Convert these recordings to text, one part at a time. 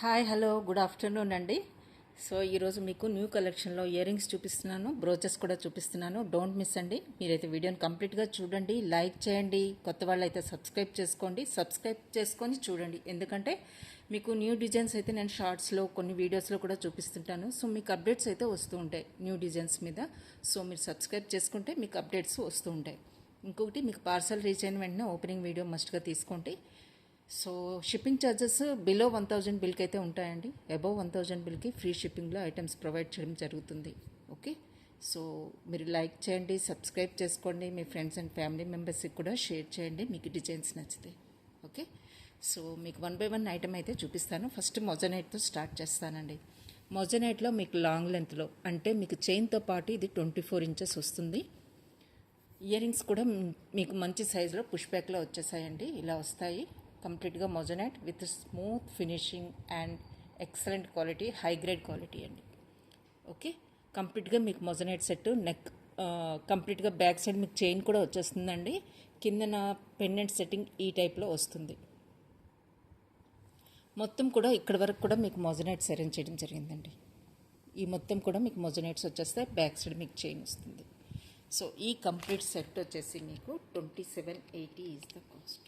Hi hello good afternoon అండి. So ఈరోజు మీకు న్యూ కలెక్షన్లో ఇయర్ రింగ్స్ చూపిస్తున్నాను, బ్రోచెస్ కూడా చూపిస్తున్నాను. డోంట్ మిస్ అండి. మీరైతే వీడియోని కంప్లీట్గా చూడండి, లైక్ చేయండి. కొత్త వాళ్ళు అయితే సబ్స్క్రైబ్ చేసుకోండి, సబ్స్క్రైబ్ చేసుకొని చూడండి. ఎందుకంటే మీకు న్యూ డిజైన్స్ అయితే నేను షార్ట్స్లో కొన్ని వీడియోస్లో కూడా చూపిస్తుంటాను. సో మీకు అప్డేట్స్ అయితే వస్తూ ఉంటాయి న్యూ డిజైన్స్ మీద. సో మీరు సబ్స్క్రైబ్ చేసుకుంటే మీకు అప్డేట్స్ వస్తూ ఉంటాయి. ఇంకొకటి మీకు పార్సల్ రీచ్ అయిన వెంటనే ఓపెనింగ్ వీడియో మస్ట్గా తీసుకోండి. సో షిప్పింగ్ ఛార్జెస్ బిలో 1000 బిల్కి అయితే ఉంటాయండి. అబవ్ 1000 బిల్కి ఫ్రీ షిప్పింగ్లో ఐటమ్స్ ప్రొవైడ్ చేయడం జరుగుతుంది. ఓకే, సో మీరు లైక్ చేయండి, సబ్స్క్రైబ్ చేసుకోండి, మీ ఫ్రెండ్స్ అండ్ ఫ్యామిలీ మెంబర్స్కి కూడా షేర్ చేయండి మీకు డిజైన్స్ నచ్చితే. ఓకే, సో మీకు 1 బై 1 ఐటమ్ అయితే చూపిస్తాను. ఫస్ట్ మొజనైట్తో స్టార్ట్ చేస్తానండి. మొజనైట్లో మీకు లాంగ్ లెంత్లో అంటే మీకు చైన్తో పాటు ఇది 24 ఇంచెస్ వస్తుంది. ఇయర్ రింగ్స్ కూడా మీకు మంచి సైజులో పుష్ బ్యాక్లో వచ్చేసాయండి. ఇలా వస్తాయి. కంప్లీట్గా moissanite with smooth finishing and excellent quality, high grade quality అండి. ఓకే, కంప్లీట్గా మీకు మొజనైట్ సెట్ నెక్ కంప్లీట్గా బ్యాక్ సైడ్ మీకు చైన్ కూడా వచ్చేస్తుందండి. కిందన పెండెంట్ సెట్టింగ్ ఈ టైప్లో వస్తుంది. మొత్తం కూడా ఇక్కడ వరకు కూడా మీకు మొజనైట్స్ అరేంజ్ చేయడం జరిగిందండి. ఈ మొత్తం కూడా మీకు మొజనైట్స్ వచ్చేస్తాయి. బ్యాక్ సైడ్ మీకు చైన్ వస్తుంది. సో ఈ కంప్లీట్ సెట్ వచ్చేసి మీకు 2780 is the cost.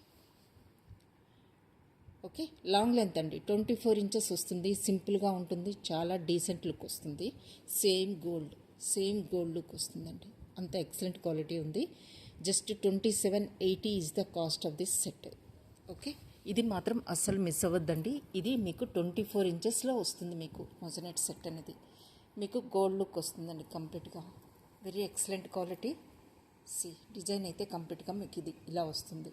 Okay, long length అండి, 24 ఇంచెస్ వస్తుంది. సింపుల్గా ఉంటుంది, చాలా డీసెంట్ లుక్ వస్తుంది. సేమ్ గోల్డ్ లుక్ వస్తుందండి. అంత ఎక్సలెంట్ క్వాలిటీ ఉంది. Just 2780 is the cost of this set. Okay, ఇది మాత్రం అస్సలు మిస్ అవ్వద్దండి. ఇది మీకు 24 ఇంచెస్లో వస్తుంది. మీకు మొజనైట్ సెట్ అనేది మీకు గోల్డ్ లుక్ వస్తుందండి. కంప్లీట్గా వెరీ ఎక్సలెంట్ క్వాలిటీ. డిజైన్ అయితే కంప్లీట్గా మీకు ఇది ఇలా వస్తుంది.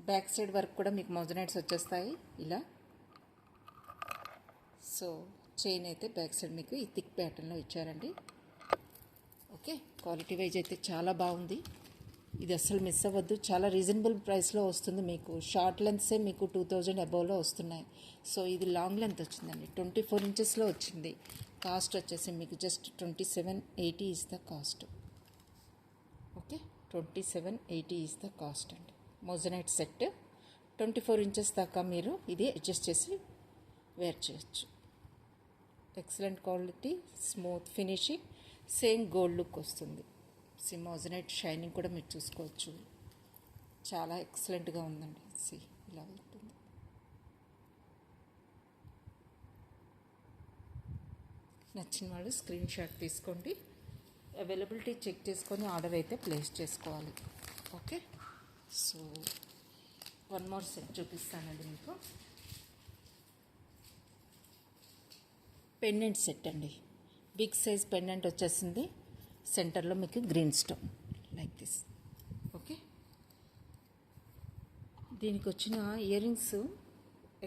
బ్యాక్ సైడ్ వర్క్ కూడా మీకు మొజనైట్స్ వచ్చేస్తాయి ఇలా. సో చైన్ అయితే బ్యాక్ సైడ్ మీకు ఈ థిక్ ప్యాటర్న్లో ఇచ్చారండి. ఓకే, క్వాలిటీ వైజ్ అయితే చాలా బాగుంది. ఇది అస్సలు మిస్ అవ్వద్దు. చాలా రీజనబుల్ ప్రైస్లో వస్తుంది. మీకు షార్ట్ లెంత్సే మీకు 2000 అబౌవ్లో వస్తున్నాయి. సో ఇది లాంగ్ లెంత్ వచ్చిందండి, 24 ఇంచెస్లో వచ్చింది. కాస్ట్ వచ్చేసి మీకు just 2780 is the cost. Okay, 2780 is the cost అండి. మొజనైట్ సెట్ 24 ఇంచెస్ దాకా మీరు ఇది అడ్జస్ట్ చేసి వేర్ చేయొచ్చు. Excellent quality, smooth finishing, same gold look వస్తుంది. మొజనైట్ షైనింగ్ కూడా మీరు చూసుకోవచ్చు. చాలా ఎక్సలెంట్గా ఉందండి. ఇలా ఉంటుంది. నచ్చిన వాళ్ళు స్క్రీన్ షాట్ తీసుకోండి. అవైలబిలిటీ చెక్ చేసుకొని ఆర్డర్ అయితే ప్లేస్ చేసుకోవాలి. ఓకే, సో 1 మోర్ సెట్ చూపిస్తానండి మీకు. పెండెంట్ సెట్ అండి. బిగ్ సైజ్ పెండెంట్ వచ్చేసింది. సెంటర్లో మీకు green stone like this. Okay, దీనికి వచ్చిన ఇయర్ రింగ్స్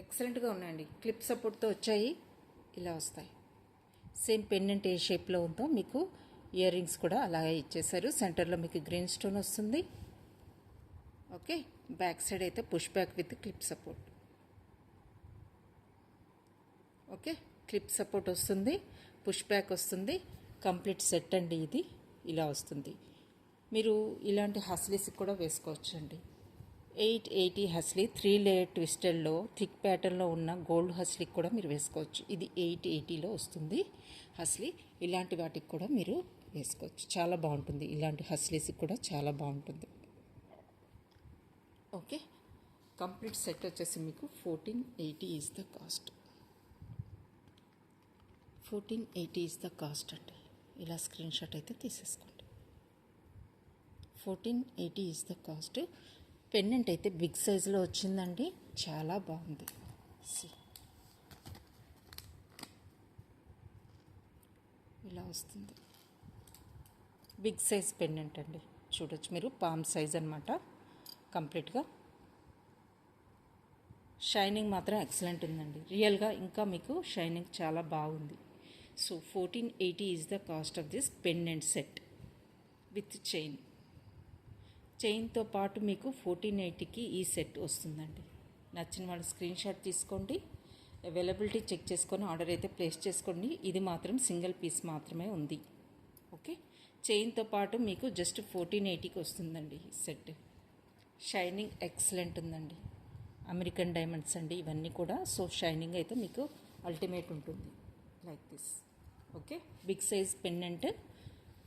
ఎక్సలెంట్గా ఉన్నాయండి. క్లిప్ సపోర్ట్తో వచ్చాయి. ఇలా వస్తాయి. సేమ్ పెండెంట్ ఏ షేప్లో ఉందో మీకు ఇయర్ రింగ్స్ కూడా అలాగే ఇచ్చేసారు. సెంటర్లో మీకు గ్రీన్ స్టోన్ వస్తుంది. ఓకే, బ్యాక్ సైడ్ అయితే push back with clip support. Okay, clip support వస్తుంది, పుష్ బ్యాక్ వస్తుంది. కంప్లీట్ సెట్ అండి. ఇది ఇలా వస్తుంది. మీరు ఇలాంటి హస్లీస్కి కూడా వేసుకోవచ్చు అండి. 880 హస్లీ 3 లేయర్ ట్విస్టెడ్లో థిక్ ప్యాటర్న్లో ఉన్న గోల్డ్ హస్లీకి కూడా మీరు వేసుకోవచ్చు. ఇది 880లో వస్తుంది హస్లీ. ఇలాంటి వాటికి కూడా మీరు వేసుకోవచ్చు. చాలా బాగుంటుంది. ఇలాంటి హస్లీస్కి కూడా చాలా బాగుంటుంది. ఓకే, కంప్లీట్ సెట్ వచ్చేసి మీకు 1480 is the cost. 1480 is the cost అండి. ఇలా స్క్రీన్ షాట్ అయితే తీసేసుకోండి. 1480 ఈజ్ ద కాస్ట్. పెండెంట్ అయితే బిగ్ సైజులో వచ్చిందండి. చాలా బాగుంది. ఇలా వస్తుంది. బిగ్ సైజ్ పెండెంట్ అండి. చూడొచ్చు మీరు, పామ్ సైజ్ అనమాట. కంప్లీట్గా షైనింగ్ మాత్రం ఎక్సలెంట్ ఉందండి. రియల్గా ఇంకా మీకు షైనింగ్ చాలా బాగుంది. So 1480 is the cost of this pendant set with చైన్తో పాటు మీకు 1480కి ఈ సెట్ వస్తుందండి. నచ్చిన వాళ్ళు స్క్రీన్ షాట్ తీసుకోండి. అవైలబిలిటీ చెక్ చేసుకొని ఆర్డర్ అయితే ప్లేస్ చేసుకోండి. ఇది మాత్రం సింగిల్ పీస్ మాత్రమే ఉంది. ఓకే, చైన్తో పాటు మీకు జస్ట్ 1480కి వస్తుందండి ఈ సెట్. షైనింగ్ ఎక్సలెంట్ ఉందండి. అమెరికన్ డైమండ్స్ అండి ఇవన్నీ కూడా. సో షైనింగ్ అయితే మీకు అల్టిమేట్ ఉంటుంది like this. Okay, big size pendant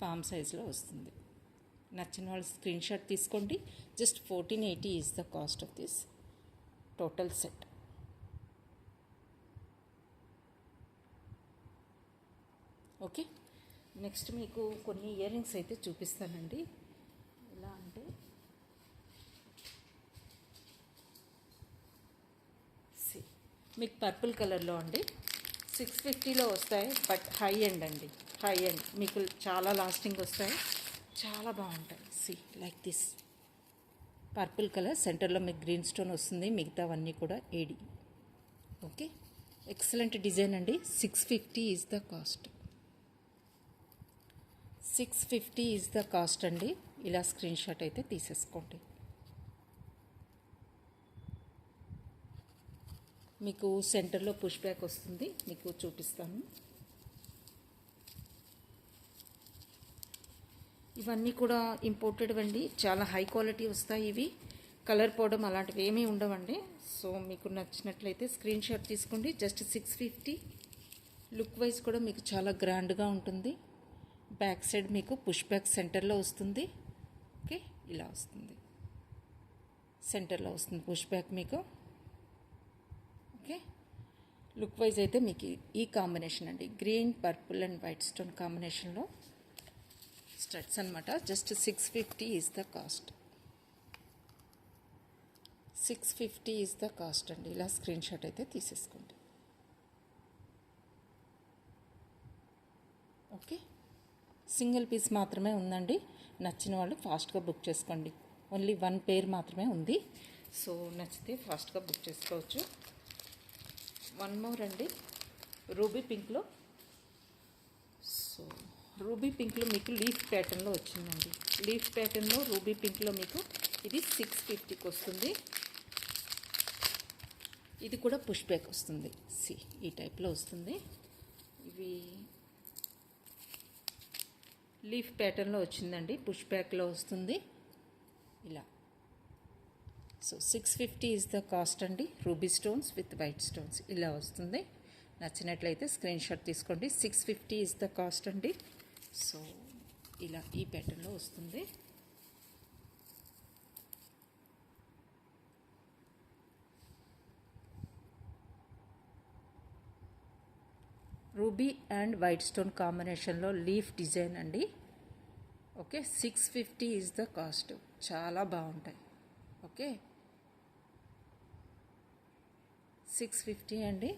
palm సైజ్లో వస్తుంది. నచ్చిన వాళ్ళు స్క్రీన్ షాట్ తీసుకోండి. Just 1480 is the cost of this total set. Okay, next మీకు కొన్ని ఇయర్ రింగ్స్ అయితే చూపిస్తానండి. ఎలా అంటే మీకు పర్పుల్ కలర్లో అండి 650లో వస్తాయి. బట్ హై ఎండ్ అండి, హై ఎండ్ మీకు చాలా లాస్టింగ్ వస్తాయి, చాలా బాగుంటాయి. C like this purple colour, సెంటర్లో మీకు గ్రీన్ స్టోన్ వస్తుంది, మిగతావన్నీ కూడా ఏడి. ఓకే, ఎక్సలెంట్ డిజైన్ అండి. 650 is the cost. 650 is the cost అండి. ఇలా స్క్రీన్ షాట్ అయితే తీసేసుకోండి. మీకు సెంటర్లో పుష్ బ్యాక్ వస్తుంది, మీకు చూపిస్తాను. ఇవన్నీ కూడా ఇంపోర్టెడ్ అండి, చాలా హై క్వాలిటీ వస్తాయి. ఇవి కలర్ పోవడం అలాంటివి ఏమీ ఉండవండి. సో మీకు నచ్చినట్లయితే స్క్రీన్ షాట్ తీసుకోండి. జస్ట్ 650. లుక్ వైజ్ కూడా మీకు చాలా గ్రాండ్గా ఉంటుంది. బ్యాక్ సైడ్ మీకు పుష్ బ్యాక్ సెంటర్లో వస్తుంది. ఓకే, ఇలా వస్తుంది, సెంటర్లో వస్తుంది పుష్ బ్యాక్ మీకు. ఓకే, లుక్ వైజ్ అయితే మీకు ఈ కాంబినేషన్ అండి, green purple and white stone కాంబినేషన్లో స్టడ్స్ అనమాట. Just 650 is the cost. 650 is the cost అండి. ఇలా స్క్రీన్ షాట్ అయితే తీసేసుకోండి. ఓకే, సింగిల్ పీస్ మాత్రమే ఉందండి. నచ్చిన వాళ్ళు ఫాస్ట్గా బుక్ చేసుకోండి. ఓన్లీ 1 పేర్ మాత్రమే ఉంది. సో నచ్చితే ఫాస్ట్గా బుక్ చేసుకోవచ్చు. 1 మోర్ అండి, రూబీ పింక్లో. సో రూబీ పింక్లో మీకు లీఫ్ ప్యాటర్న్లో వచ్చిందండి. లీఫ్ ప్యాటర్న్లో రూబీ పింక్లో మీకు ఇది 650కి వస్తుంది. ఇది కూడా పుష్ బ్యాక్ వస్తుంది. సి ఈ టైప్లో వస్తుంది. ఇవి లీఫ్ ప్యాటర్న్లో వచ్చిందండి, పుష్ బ్యాక్లో వస్తుంది ఇలా. సో 650 ఈజ్ ద కాస్ట్ అండి. Ruby stones with white stones ఇలా వస్తుంది. నచ్చినట్లయితే స్క్రీన్ షాట్ తీసుకోండి. 650 ఈజ్ ద కాస్ట్ అండి. సో ఇలా ఈ ప్యాటర్న్లో వస్తుంది. రూబీ అండ్ వైట్ స్టోన్ కాంబినేషన్లో లీఫ్ డిజైన్ అండి. Okay, 650 is the cost. చాలా బాగుంటాయి. ఓకే, 650 అండి.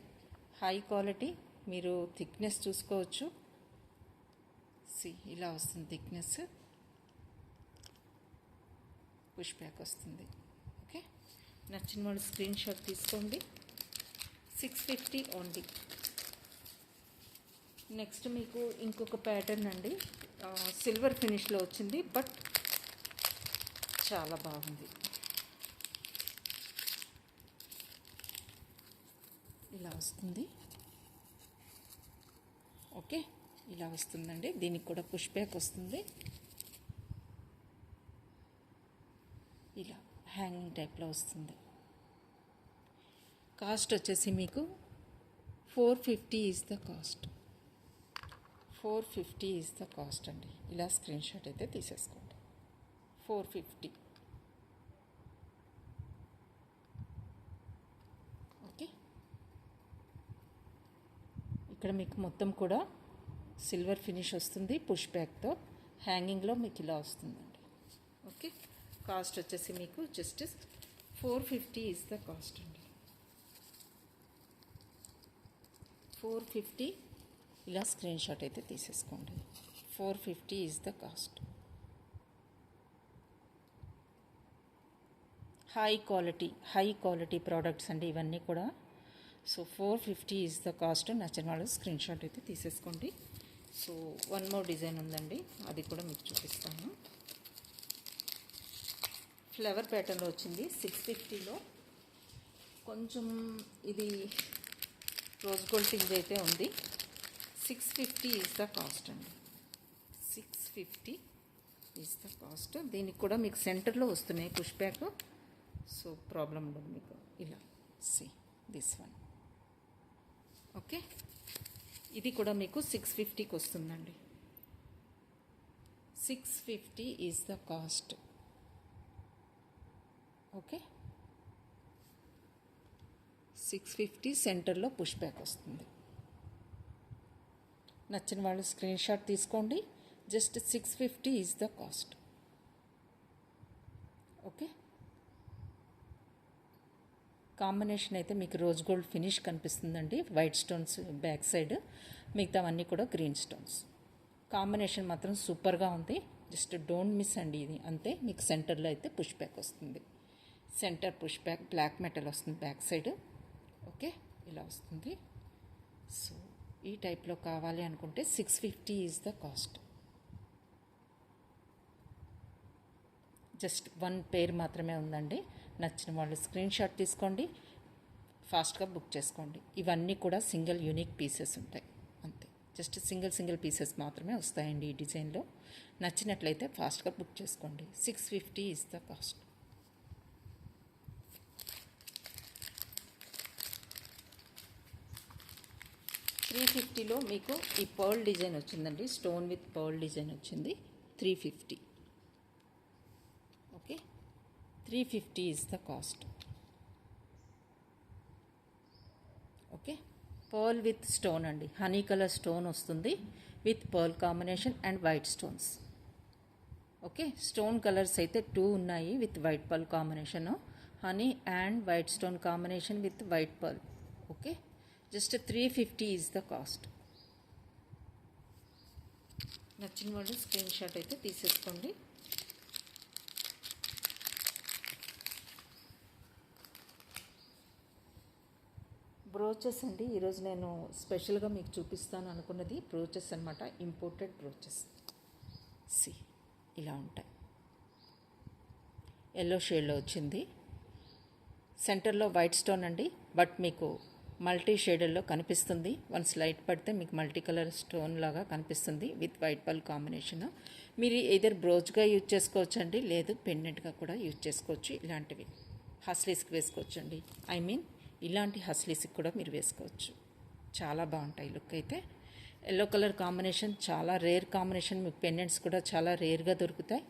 హై క్వాలిటీ, మీరు థిక్నెస్ చూసుకోవచ్చు. సి ఇలా వస్తుంది థిక్నెస్, పుష్ బ్యాక్ వస్తుంది. ఓకే, నచ్చిన వాళ్ళు స్క్రీన్ షాట్ తీసుకోండి. 650 ఓన్లీ. నెక్స్ట్ మీకు ఇంకొక ప్యాటర్న్ అండి, సిల్వర్ ఫినిష్లో వచ్చింది, బట్ చాలా బాగుంది. ఇలా వస్తుంది. ఓకే, ఇలా వస్తుందండి. దీనికి కూడా పుష్ బ్యాక్ వస్తుంది. ఇలా హ్యాంగింగ్ టైప్లో వస్తుంది. కాస్ట్ వచ్చేసి మీకు 450 is the cost. 450 is the cost అండి. ఇలా స్క్రీన్ షాట్ అయితే తీసేసుకోండి. 450. ఓకే, ఇక్కడ మీకు మొత్తం కూడా సిల్వర్ ఫినిష్ వస్తుంది, పుష్ బ్యాక్తో. హ్యాంగింగ్లో మీకు ఇలా వస్తుందండి. ఓకే, కాస్ట్ వచ్చేసి మీకు జస్ట్ 450 ఈజ్ ద కాస్ట్ అండి. 450. ఇలా స్క్రీన్ షాట్ అయితే తీసేసుకోండి. 450 is the cost. High quality products అండి ఇవన్నీ కూడా. So 450 is the cost. నచ్చిన వాళ్ళు స్క్రీన్ షాట్ అయితే తీసేసుకోండి. సో 1 మోర్ డిజైన్ ఉందండి, అది కూడా మీకు చూపిస్తాను. ఫ్లవర్ ప్యాటర్న్లో వచ్చింది 650లో. కొంచెం ఇది రోజ్ గోల్డ్ థింగ్ అయితే ఉంది. 650 ఈజ్ ద కాస్ట్ అండి. 650 ఈజ్ ద కాస్ట్. దీనికి కూడా మీకు సెంటర్లో వస్తున్నాయి పుష్ బ్యాక్. సో ప్రాబ్లం ఉండదు మీకు. ఇలా సి దిస్ వన్. ఓకే, ఇది కూడా మీకు 650కి వస్తుందండి. 650 ఈజ్ ద కాస్ట్. ఓకే, 650 సెంటర్లో పుష్ బ్యాక్ వస్తుంది. నచ్చిన వాళ్ళు స్క్రీన్ షాట్ తీసుకోండి. Just 650 is the cost. Okay, combination అయితే మీకు రోజ్ గోల్డ్ ఫినిష్ కనిపిస్తుందండి, వైట్ స్టోన్స్ బ్యాక్ సైడ్, మిగతావన్నీ కూడా గ్రీన్ స్టోన్స్. కాంబినేషన్ మాత్రం సూపర్గా ఉంది. జస్ట్ డోంట్ మిస్ అండి ఇది. అంతే, మీకు సెంటర్లో అయితే పుష్ బ్యాక్ వస్తుంది. Centre push back black metal వస్తుంది బ్యాక్ సైడ్. ఓకే, ఇలా వస్తుంది. సో ఈ టైప్లో కావాలి అనుకుంటే 650 is the cost. Just 1 pair మాత్రమే ఉందండి. నచ్చిన వాళ్ళు స్క్రీన్ షాట్ తీసుకోండి, ఫాస్ట్గా బుక్ చేసుకోండి. ఇవన్నీ కూడా సింగిల్ యూనిక్ పీసెస్ ఉంటాయి, అంతే. జస్ట్ సింగిల్ పీసెస్ మాత్రమే వస్తాయండి ఈ డిజైన్లో. నచ్చినట్లయితే ఫాస్ట్గా బుక్ చేసుకోండి. 650 ఈజ్ ద కాస్ట్. $350లో మీకు ఈ పర్ల్ డిజైన్ వచ్చిందండి, స్టోన్ విత్ పర్ల్ డిజైన్ వచ్చింది. 350. Okay, 350 is the cost. Okay, pearl with stone అండి, హనీ కలర్ స్టోన్ వస్తుంది with pearl combination and white stones. Okay, stone colours అయితే 2 ఉన్నాయి with white pearl combination, honey and white stone combination with white pearl. Okay, just 350 is the cost. నచ్చిన వాళ్ళు screen shot అయితే తీసేసుకోండి. Brooches అండి, ఈరోజు నేను స్పెషల్గా మీకు చూపిస్తాను అనుకున్నది బ్రోచెస్ అనమాట, ఇంపోర్టెడ్ బ్రోచెస్. సి ఇలా ఉంటాయి, ఎల్లో షేడ్లో వచ్చింది. సెంటర్లో వైట్ స్టోన్ అండి, బట్ మీకు మల్టీ షేడెడ్లో కనిపిస్తుంది. వన్స్ లైట్ పడితే మీకు మల్టీ కలర్ స్టోన్ లాగా కనిపిస్తుంది విత్ వైట్ పర్ల్ కాంబినేషన్. మీరు ఏదర్ బ్రోచ్గా యూజ్ చేసుకోవచ్చు అండి, లేదు పెండెంట్గా కూడా యూజ్ చేసుకోవచ్చు. ఇలాంటివి హస్లీస్కి వేసుకోవచ్చు అండి, ఐ మీన్ ఇలాంటి హస్లీస్కి కూడా మీరు వేసుకోవచ్చు. చాలా బాగుంటాయి లుక్ అయితే. ఎల్లో కలర్ కాంబినేషన్ చాలా రేర్ కాంబినేషన్, మీకు పెండెంట్స్ కూడా చాలా రేర్గా దొరుకుతాయి.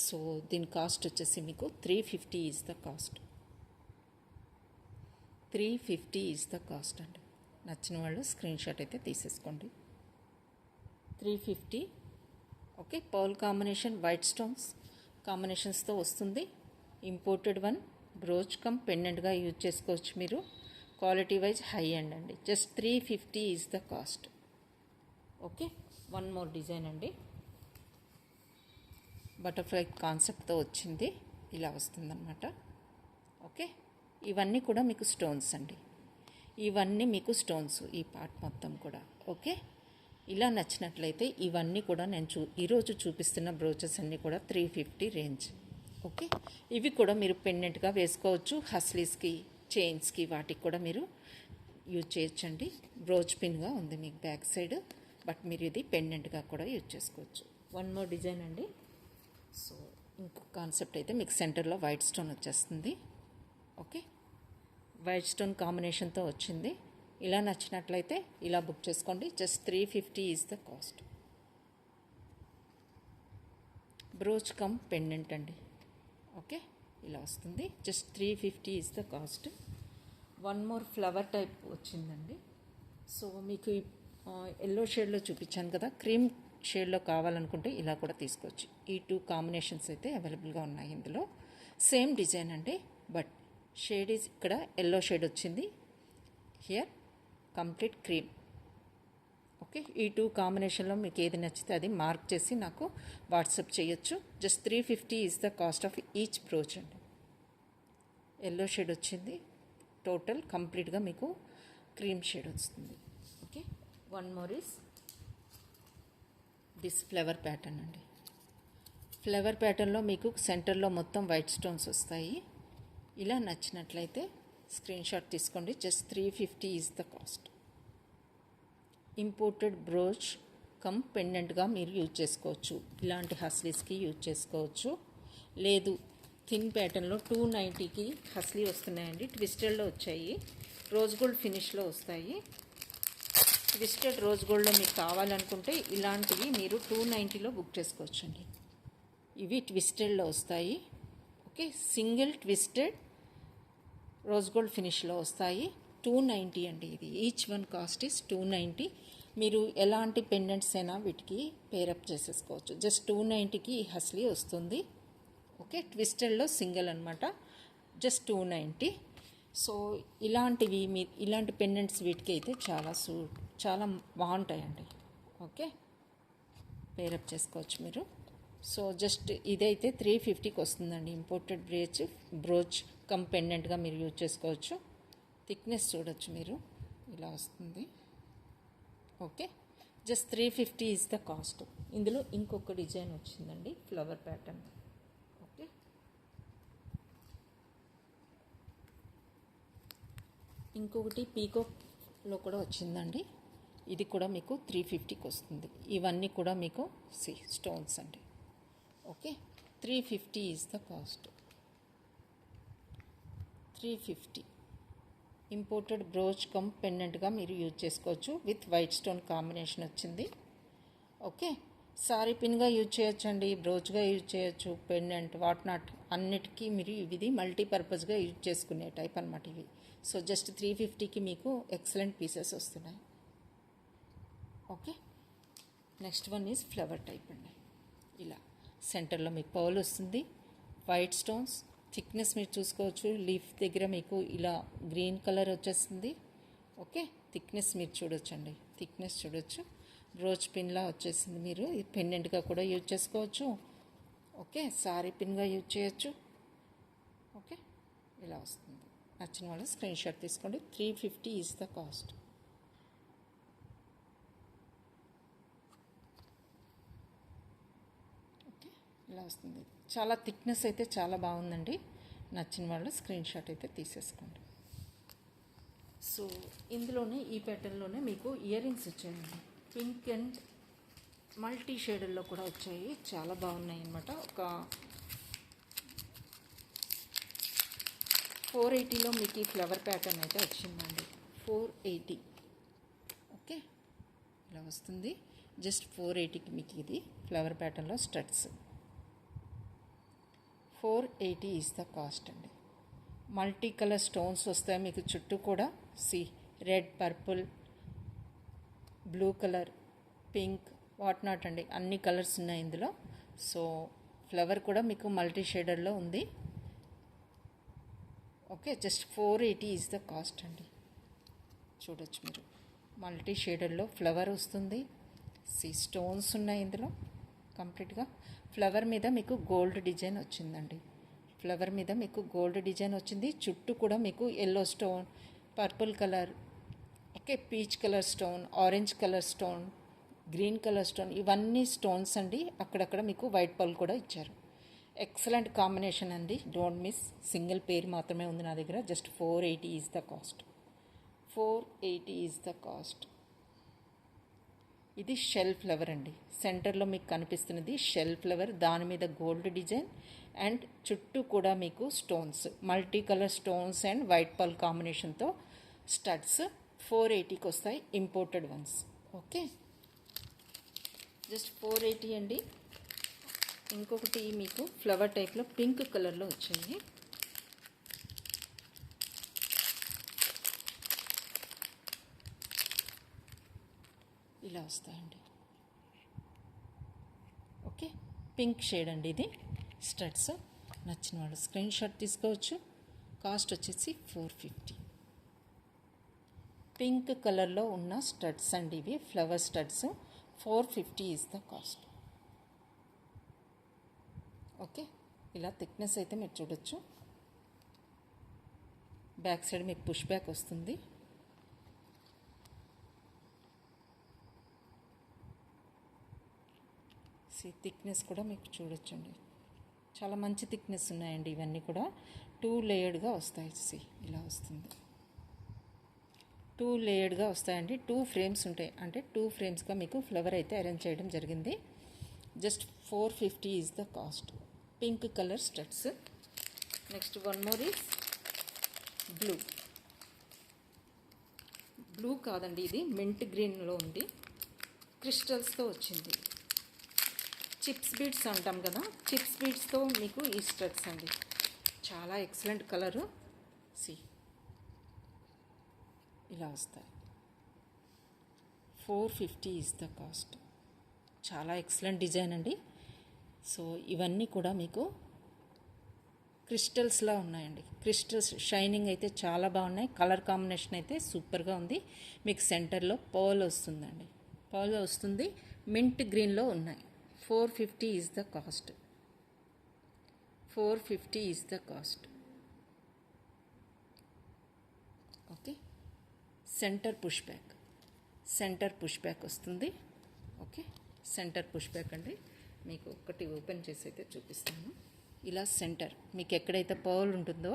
సో దీని కాస్ట్ వచ్చేసి మీకు 350 is the cost. 350 is the cost అండి. నచ్చిన వాళ్ళు స్క్రీన్ షాట్ అయితే తీసేసుకోండి. 350. Okay, pearl combination white stones కాంబినేషన్స్తో వస్తుంది. ఇంపోర్టెడ్ వన్, బ్రోచ్ కమ్ పెండెంట్గా యూజ్ చేసుకోవచ్చు మీరు. క్వాలిటీ వైజ్ హై ఎండ్ అండి. Just 350 is the cost. Okay, one more design అండి, బటర్ఫ్లై కాన్సెప్ట్తో వచ్చింది, ఇలా వస్తుందన్నమాట. ఓకే, ఇవన్నీ కూడా మీకు స్టోన్స్ అండి, ఇవన్నీ మీకు స్టోన్స్ ఈ పార్ట్ మొత్తం కూడా. ఓకే, ఇలా నచ్చినట్లయితే ఇవన్నీ కూడా నేను ఈరోజు చూపిస్తున్న బ్రోచెస్ అన్నీ కూడా 350 రేంజ్. ఓకే, ఇవి కూడా మీరు పెండెంట్గా వేసుకోవచ్చు, హస్లీస్కి, చైన్స్కి, వాటికి కూడా మీరు యూజ్ చేయొచ్చండి. బ్రోచ్ పిన్గా ఉంది మీకు బ్యాక్ సైడ్, బట్ మీరు ఇది పెండెంట్గా కూడా యూజ్ చేసుకోవచ్చు. వన్ మోర్ డిజైన్ అండి. సో ఇంకొక కాన్సెప్ట్ అయితే మీకు సెంటర్లో వైట్ స్టోన్ వచ్చేస్తుంది. ఓకే, వైట్ స్టోన్ కాంబినేషన్తో వచ్చింది. ఇలా నచ్చినట్లయితే ఇలా బుక్ చేసుకోండి. Just 350 is the cost. Brooch come pendant అండి. ఓకే, ఇలా వస్తుంది. Just 350 is the cost. One more flower type వచ్చిందండి. సో మీకు ఎల్లో షేడ్లో చూపించాను కదా, క్రీమ్ షేడ్లో కావాలనుకుంటే ఇలా కూడా తీసుకోవచ్చు. ఈ 2 కాంబినేషన్స్ అయితే అవైలబుల్గా ఉన్నాయి ఇందులో. సేమ్ డిజైన్ అండి, బట్ షేడ్ ఈజ్ ఇక్కడ ఎల్లో షేడ్ వచ్చింది, హియర్ కంప్లీట్ క్రీమ్. ఓకే, ఈ 2 కాంబినేషన్లో మీకు ఏది నచ్చితే అది మార్క్ చేసి నాకు వాట్సాప్ చేయొచ్చు. Just 350 is the cost of each brooch అండి. ఎల్లో షేడ్ వచ్చింది, టోటల్ కంప్లీట్గా మీకు క్రీమ్ షేడ్ వస్తుంది. Okay, one more is this flower pattern అండి. ఫ్లవర్ ప్యాటర్న్లో మీకు సెంటర్లో మొత్తం వైట్ స్టోన్స్ వస్తాయి. ఇలా నచ్చినట్లయితే స్క్రీన్ షాట్ తీసుకోండి. Just 350 is the cost. Imported brooch come పెండెంట్గా మీరు యూజ్ చేసుకోవచ్చు. ఇలాంటి హస్లీస్కి యూజ్ చేసుకోవచ్చు. లేదు థిన్ ప్యాటర్న్లో 290కి హస్లీ వస్తున్నాయండి. ట్విస్టెడ్లో వచ్చాయి, రోజ్ గోల్డ్ ఫినిష్లో వస్తాయి. ట్విస్టెడ్ రోజ్ గోల్డ్లో మీకు కావాలనుకుంటే ఇలాంటివి మీరు 290లో బుక్ చేసుకోవచ్చండి. ఇవి ట్విస్టెడ్లో వస్తాయి. Okay, single twisted rose gold ఫినిష్లో వస్తాయి. 290 అండి. ఇది ఈచ్ వన్ కాస్ట్ ఇస్ 290. మీరు ఎలాంటి పెండెంట్స్ అయినా వీటికి పేరప్ చేసేసుకోవచ్చు. జస్ట్ 290కి ఈ హస్లీ వస్తుంది. ఓకే, ట్విస్టెడ్లో సింగిల్ అనమాట, జస్ట్ 290. సో ఇలాంటివి ఇలాంటి పెండెంట్స్ వీటికి అయితే చాలా బాగుంటాయండి. ఓకే, పేరప్ చేసుకోవచ్చు మీరు. సో జస్ట్ ఇదైతే 350కి వస్తుందండి. ఇంపోర్టెడ్ బ్రోచ్ కమ్ పెండెంట్గా మీరు యూజ్ చేసుకోవచ్చు. థిక్నెస్ చూడొచ్చు మీరు, ఇలా వస్తుంది. Okay, just 350 is the cost. ఇందులో ఇంకొక డిజైన్ వచ్చిందండి, ఫ్లవర్ ప్యాటర్న్. ఓకే, ఇంకొకటి పీకోక్లో కూడా వచ్చిందండి. ఇది కూడా మీకు 350కి వస్తుంది. ఇవన్నీ కూడా మీకు స్టోన్స్ అండి. Okay, 350 is the cost. 350 imported brooch come పెండెంట్గా మీరు యూజ్ చేసుకోవచ్చు. విత్ వైట్ స్టోన్ కాంబినేషన్ వచ్చింది. ఓకే, సారీ పిన్గా యూజ్ చేయొచ్చండి, బ్రోచ్గా యూజ్ చేయొచ్చు, పెండెంట్ వాట్ నాట్ అన్నిటికీ మీరు ఇది మల్టీపర్పస్గా యూజ్ చేసుకునే టైప్ అనమాట ఇవి. సో జస్ట్ 350కి మీకు ఎక్సలెంట్ పీసెస్ వస్తున్నాయి. Okay, next one is flower type అండి. ఇలా సెంటర్లో మీకు పర్ల్ వస్తుంది, వైట్ స్టోన్స్, థిక్నెస్ మీరు చూసుకోవచ్చు. లీఫ్ దగ్గర మీకు ఇలా గ్రీన్ కలర్ వచ్చేస్తుంది. ఓకే, థిక్నెస్ మీరు చూడొచ్చండి, థిక్నెస్ చూడొచ్చు. బ్రోచ్ పిన్లా వచ్చేసింది. మీరు ఇది పెండెంట్గా కూడా యూజ్ చేసుకోవచ్చు. ఓకే, సారీ పిన్గా యూజ్ చేయొచ్చు. ఓకే, ఇలా వస్తుంది. నచ్చిన వాళ్ళు స్క్రీన్ షాట్ తీసుకోండి. 350 ఈజ్ ద కాస్ట్. ఇలా వస్తుంది. చాలా థిక్నెస్ అయితే చాలా బాగుందండి. నచ్చిన వాళ్ళు స్క్రీన్ షాట్ అయితే తీసేసుకోండి. సో ఇందులోనే ఈ ప్యాటర్న్లోనే మీకు ఇయర్ రింగ్స్ వచ్చాయండి. పింక్ అండ్ మల్టీ షేడల్లో కూడా వచ్చాయి, చాలా బాగున్నాయి అన్నమాట. ఒక 480లో మీకు ఈ ఫ్లవర్ ప్యాటర్న్ అయితే వచ్చిందండి. 480. ఓకే, ఇలా వస్తుంది. జస్ట్ 480కి మీకు ఇది ఫ్లవర్ ప్యాటర్న్లో స్టడ్స్. 480 ఈజ్ ద కాస్ట్ అండి. మల్టీ కలర్ స్టోన్స్ వస్తాయి మీకు చుట్టూ కూడా. Red, purple, blue colour, pink, what not అండి, అన్ని కలర్స్ ఉన్నాయి ఇందులో. సో ఫ్లవర్ కూడా మీకు మల్టీ షేడర్లో ఉంది. Okay, just 480 is the cost అండి. చూడొచ్చు మీరు, మల్టీ షేడర్లో ఫ్లవర్ వస్తుంది. స్టోన్స్ ఉన్నాయి ఇందులో కంప్లీట్గా. ఫ్లవర్ మీద మీకు గోల్డ్ డిజైన్ వచ్చిందండి. ఫ్లవర్ మీద మీకు గోల్డ్ డిజైన్ వచ్చింది. చుట్టూ కూడా మీకు yellow stone, purple colour, okay, peach colour stone, orange colour stone, green colour stone, ఇవన్నీ స్టోన్స్ అండి. అక్కడక్కడ మీకు వైట్ పర్ల్ కూడా ఇచ్చారు. ఎక్సలెంట్ కాంబినేషన్ అండి, డోంట్ మిస్. సింగిల్ పేర్ మాత్రమే ఉంది నా దగ్గర. Just 480 is the cost. 480 is the cost. ఇది షెల్ ఫ్లవర్ అండి. సెంటర్లో మీకు కనిపిస్తున్నది షెల్ ఫ్లవర్, దాని మీద గోల్డ్ డిజైన్ అండ్ చుట్టూ కూడా మీకు stones, multi colour stones and white pearl కాంబినేషన్తో స్టడ్స్. 480కి వస్తాయి, ఇంపోర్టెడ్ వన్స్. ఓకే, జస్ట్ 480 అండి. ఇంకొకటి మీకు ఫ్లవర్ టైప్లో పింక్ కలర్లో వచ్చాయి. ఇలా వస్తాయండి. ఓకే, పింక్ షేడ్ అండి ఇది స్టడ్స్. నచ్చిన వాళ్ళు స్క్రీన్ షాట్ తీసుకోవచ్చు. కాస్ట్ వచ్చేసి 450. పింక్ కలర్లో ఉన్న స్టడ్స్ అండి ఇవి, flower studs. 450 is the cost. Okay, ఇలా థిక్నెస్ అయితే మీరు చూడొచ్చు. బ్యాక్ సైడ్ మీకు పుష్ బ్యాక్ వస్తుంది. థిక్నెస్ కూడా మీకు చూడొచ్చండి, చాలా మంచి థిక్నెస్ ఉన్నాయండి. ఇవన్నీ కూడా 2 లేయర్డ్గా వస్తాయి. ఇలా వస్తుంది, 2 లేయర్డ్గా వస్తాయండి. 2 ఫ్రేమ్స్ ఉంటాయి, అంటే 2 ఫ్రేమ్స్గా మీకు ఫ్లవర్ అయితే అరేంజ్ చేయడం జరిగింది. Just 450 is the cost. Pink colour studs. Next one more is blue. Blue కాదండి, ఇది మింట్ గ్రీన్లో ఉంది, క్రిస్టల్స్తో వచ్చింది. చిప్స్ బీడ్స్ అంటాం కదా, చిప్స్ బీడ్స్తో మీకు ఈ స్టడ్స్ అండి. చాలా ఎక్సలెంట్ కలరు. సి ఇలా వస్తాయి. 450 ఈజ్ ద కాస్ట్. చాలా ఎక్సలెంట్ డిజైన్ అండి. సో ఇవన్నీ కూడా మీకు క్రిస్టల్స్లా ఉన్నాయండి. క్రిస్టల్స్ షైనింగ్ అయితే చాలా బాగున్నాయి. కలర్ కాంబినేషన్ అయితే సూపర్గా ఉంది. మీకు సెంటర్లో పర్ల్ వస్తుందండి, పర్ల్ వస్తుంది. మింట్ గ్రీన్లో ఉన్నాయి. 450 is the cost. 450 is the cost. Okay. Centre push back, centre push back వస్తుంది. ఓకే, సెంటర్ పుష్ బ్యాక్ అండి. మీకు ఒకటి ఓపెన్ చేసి అయితే చూపిస్తాను. ఇలా సెంటర్ మీకు ఎక్కడైతే పర్ల్ ఉంటుందో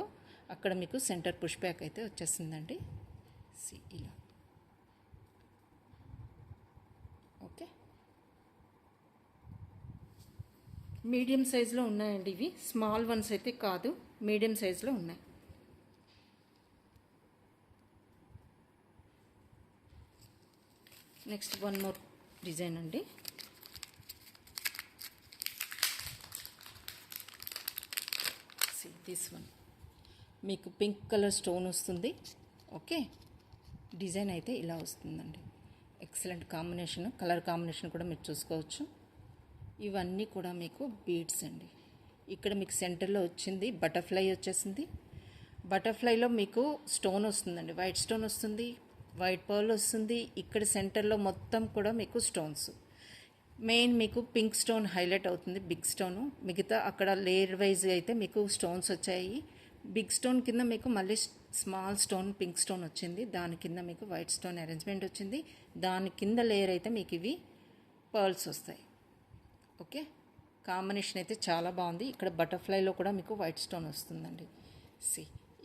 అక్కడ మీకు సెంటర్ పుష్ బ్యాక్ అయితే వచ్చేస్తుందండి. ఇలా ఓకే. మీడియం సైజులో ఉన్నాయండి ఇవి, స్మాల్ వన్స్ అయితే కాదు, మీడియం సైజులో ఉన్నాయి. నెక్స్ట్ వన్ మోర్ డిజైన్ అండి. దిస్ వన్ మీకు పింక్ కలర్ స్టోన్ వస్తుంది. ఓకే, డిజైన్ అయితే ఇలా వస్తుందండి. ఎక్సలెంట్ కాంబినేషన్, కలర్ కాంబినేషన్ కూడా మీరు చూసుకోవచ్చు. ఇవన్నీ కూడా మీకు బీడ్స్ అండి. ఇక్కడ మీకు సెంటర్లో వచ్చింది బటర్ఫ్లై వచ్చేసింది. బటర్ఫ్లైలో మీకు స్టోన్ వస్తుందండి, వైట్ స్టోన్ వస్తుంది, వైట్ పర్ల్ వస్తుంది. ఇక్కడ సెంటర్లో మొత్తం కూడా మీకు స్టోన్స్. మెయిన్ మీకు పింక్ స్టోన్ హైలైట్ అవుతుంది, బిగ్ స్టోను. మిగతా అక్కడ లేయర్ వైజ్ అయితే మీకు స్టోన్స్ వచ్చాయి. బిగ్ స్టోన్ కింద మీకు మళ్ళీ స్మాల్ స్టోన్ పింక్ స్టోన్ వచ్చింది. దాని కింద మీకు వైట్ స్టోన్ అరేంజ్మెంట్ వచ్చింది. దాని కింద లేయర్ అయితే మీకు ఇవి పర్ల్స్ వస్తాయి. ఓకే, కాంబినేషన్ అయితే చాలా బాగుంది. ఇక్కడ బటర్ఫ్లైలో కూడా మీకు వైట్ స్టోన్ వస్తుందండి.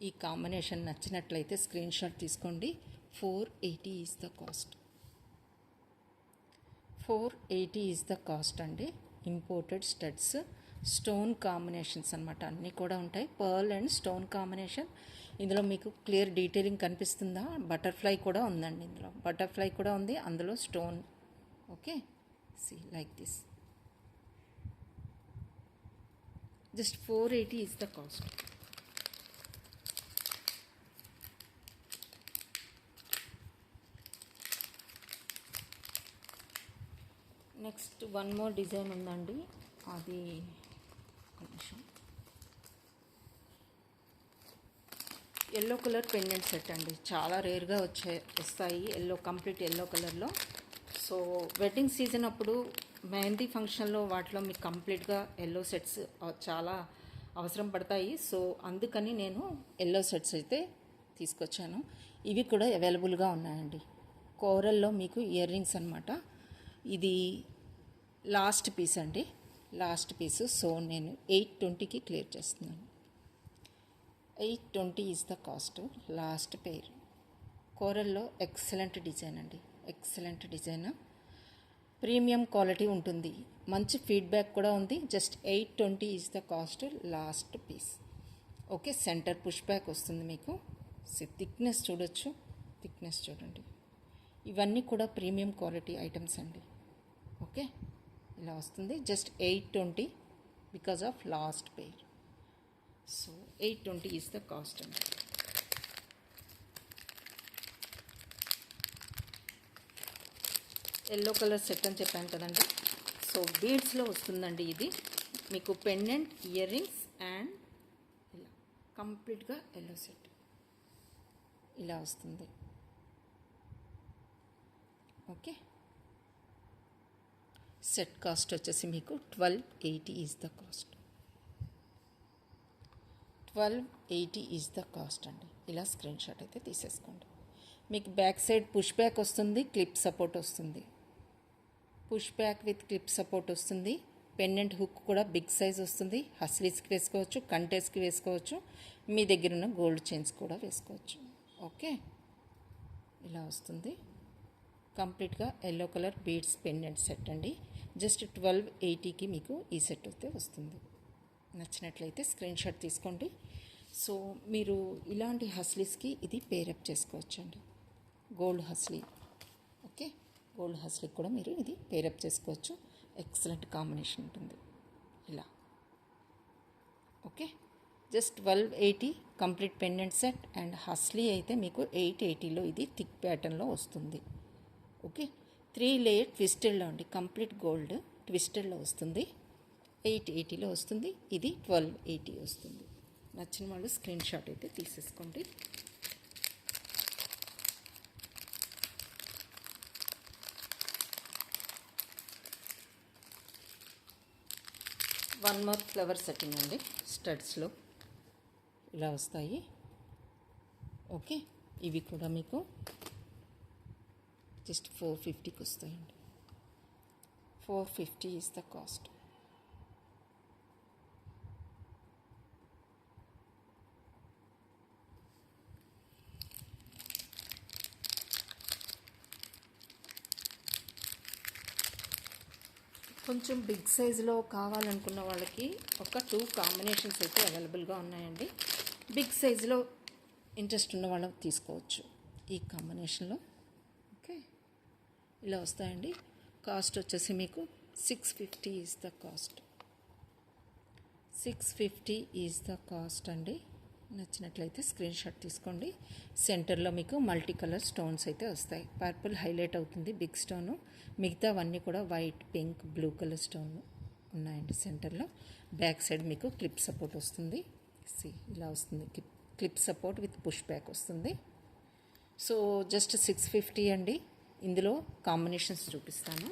ఈ కాంబినేషన్ నచ్చినట్లయితే స్క్రీన్ షాట్ తీసుకోండి. 480 is the cost. 480 is the cost అండి. ఇంపోర్టెడ్ స్టడ్స్, స్టోన్ కాంబినేషన్స్ అనమాట, అన్నీ కూడా ఉంటాయి. Pearl and stone combination. ఇందులో మీకు క్లియర్ డీటెయిలింగ్ కనిపిస్తుందా? బటర్ఫ్లై కూడా ఉందండి, ఇందులో బటర్ఫ్లై కూడా ఉంది, అందులో stone. Okay, like this. Just 480 is the cost. Next one more design ఉందండి, అది కొంచెం ఎల్లో కలర్ పెండెంట్ సెట్ అండి. చాలా రేర్గా వస్తాయి ఎల్లో, కంప్లీట్ ఎల్లో కలర్లో. సో వెడ్డింగ్ సీజన్ అప్పుడు మెహందీ ఫంక్షన్లో వాటిలో మీకు కంప్లీట్గా ఎల్లో సెట్స్ చాలా అవసరం పడతాయి. సో అందుకని నేను ఎల్లో సెట్స్ అయితే తీసుకొచ్చాను. ఇవి కూడా అవైలబుల్గా ఉన్నాయండి. కోరల్లో మీకు ఇయర్ రింగ్స్ అనమాట. ఇది లాస్ట్ పీస్ అండి, లాస్ట్ పీసు. సో నేను 820కి క్లియర్ చేస్తున్నాను. 820 is the cost. Last pair. కోరల్లో ఎక్సలెంట్ డిజైన్ అండి, ఎక్సలెంట్ డిజైన్, ప్రీమియం క్వాలిటీ ఉంటుంది, మంచి ఫీడ్బ్యాక్ కూడా ఉంది. Just 820 is the cost. Last piece. Okay, centre push back వస్తుంది మీకు. థిక్నెస్ చూడొచ్చు, థిక్నెస్ చూడండి. ఇవన్నీ కూడా ప్రీమియం క్వాలిటీ ఐటమ్స్ అండి. ఓకే, ఇలా వస్తుంది. Just 820 because of last pair. So 820 is the cost అండి. ఎల్లో కలర్ సెట్ అని చెప్పాను కదండి. సో బీడ్స్లో వస్తుందండి ఇది. మీకు పెండెంట్, ఇయర్ రింగ్స్ అండ్ ఇలా కంప్లీట్గా ఎల్లో సెట్ ఇలా వస్తుంది. ఓకే, సెట్ కాస్ట్ వచ్చేసి మీకు 1280 is the cost. 1280 is the cost అండి. ఇలా స్క్రీన్ షాట్ అయితే తీసేసుకోండి. మీకు బ్యాక్ సైడ్ పుష్ బ్యాక్ వస్తుంది, క్లిప్ సపోర్ట్ వస్తుంది. Push back with clip support వస్తుంది. పెండెంట్ హుక్ కూడా బిగ్ సైజ్ వస్తుంది. హస్లీస్కి వేసుకోవచ్చు, కంటెస్కి వేసుకోవచ్చు, మీ దగ్గర ఉన్న గోల్డ్ చైన్స్ కూడా వేసుకోవచ్చు. ఓకే, ఇలా వస్తుంది. కంప్లీట్గా yellow colour beads pendant set అండి. జస్ట్ 1280కి మీకు ఈ సెట్ అయితే వస్తుంది. నచ్చినట్లయితే స్క్రీన్ షాట్ తీసుకోండి. సో మీరు ఇలాంటి హస్లీస్కి ఇది పేరప్ చేసుకోవచ్చండి. గోల్డ్ హస్లీ, ఓకే, గోల్డ్ హస్లీకి కూడా మీరు ఇది పేరప్ చేసుకోవచ్చు. ఎక్సలెంట్ కాంబినేషన్ ఉంటుంది ఇలా. Okay, just 1280 complete pendant set. And హస్లీ అయితే మీకు 880లో ఇది థిక్ ప్యాటర్న్లో వస్తుంది. ఓకే, 3 లేయర్ ట్విస్టెడ్లో అండి, కంప్లీట్ గోల్డ్ ట్విస్టెడ్లో వస్తుంది. 880లో వస్తుంది. ఇది 1280 వస్తుంది. నచ్చిన వాళ్ళు స్క్రీన్ షాట్ అయితే తీసేసుకోండి. వన్ మోర్ ఫ్లవర్ సెట్టింగ్ అండి, స్టడ్స్లో ఇలా వస్తాయి. ఓకే, ఇవి కూడా మీకు జస్ట్ 450కి వస్తాయండి. 450 ఈజ్ ద కాస్ట్. కొంచెం బిగ్ సైజులో కావాలనుకున్న వాళ్ళకి ఒక 2 కాంబినేషన్స్ అయితే అవైలబుల్గా ఉన్నాయండి. బిగ్ సైజులో ఇంట్రెస్ట్ ఉన్న వాళ్ళకి తీసుకోవచ్చు ఈ కాంబినేషన్లో. ఓకే, ఇలా వస్తాయండి. కాస్ట్ వచ్చేసి మీకు 650 is the cost. 650 is the cost అండి. నచ్చినట్లయితే స్క్రీన్ షాట్ తీసుకోండి. సెంటర్లో మీకు మల్టీ కలర్ స్టోన్స్ అయితే వస్తాయి. పర్పుల్ హైలైట్ అవుతుంది బిగ్ స్టోను, మిగతావన్నీ కూడా white, pink, blue colour stone ఉన్నాయండి సెంటర్లో. బ్యాక్ సైడ్ మీకు క్లిప్ సపోర్ట్ వస్తుంది. ఇలా వస్తుంది, clip support with push back వస్తుంది. సో జస్ట్ 650 అండి. ఇందులో కాంబినేషన్స్ చూపిస్తాను.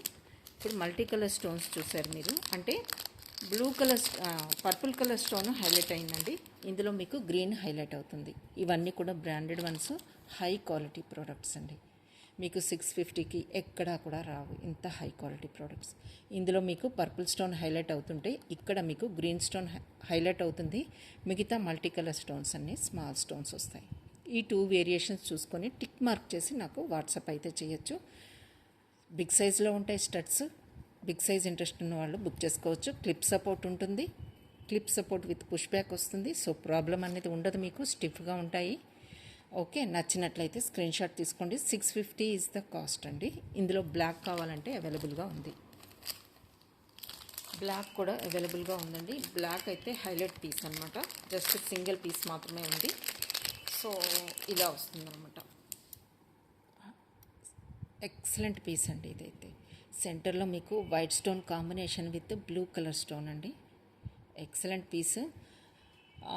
ఇప్పుడు మల్టీ కలర్ స్టోన్స్ చూసారు మీరు, అంటే blue colour, purple colour stone highlight అయిందండి. ఇందులో మీకు గ్రీన్ హైలైట్ అవుతుంది. ఇవన్నీ కూడా branded once, high quality products అండి. మీకు 650కి ఎక్కడా కూడా రావు ఇంత హై క్వాలిటీ ప్రోడక్ట్స్. ఇందులో మీకు పర్పుల్ స్టోన్ హైలైట్ అవుతుంటే ఇక్కడ మీకు గ్రీన్ స్టోన్ హైలైట్ అవుతుంది. మిగతా మల్టీ కలర్ స్టోన్స్ అన్నీ స్మాల్ స్టోన్స్ వస్తాయి. ఈ 2 వేరియేషన్స్ చూసుకొని టిక్ మార్క్ చేసి నాకు వాట్సాప్ అయితే చేయొచ్చు. బిగ్ సైజులో ఉంటాయి స్టడ్స్. బిగ్ సైజ్ ఇంట్రెస్ట్ ఉన్న వాళ్ళు బుక్ చేసుకోవచ్చు. క్లిప్ సపోర్ట్ ఉంటుంది, clip support with push back వస్తుంది. సో ప్రాబ్లం అనేది ఉండదు, మీకు స్టిఫ్గా ఉంటాయి. ఓకే, నచ్చినట్లయితే స్క్రీన్ షాట్ తీసుకోండి. 650 ఈజ్ ద కాస్ట్ అండి. ఇందులో బ్లాక్ కావాలంటే అవైలబుల్గా ఉంది, బ్లాక్ కూడా అవైలబుల్గా ఉందండి. బ్లాక్ అయితే హైలైట్ పీస్ అనమాట, జస్ట్ సింగిల్ పీస్ మాత్రమే ఉంది. సో ఇలా వస్తుందన్నమాట. ఎక్సలెంట్ పీస్ అండి ఇదైతే. సెంటర్లో మీకు white stone combination with blue colour stone అండి. Excellent piece.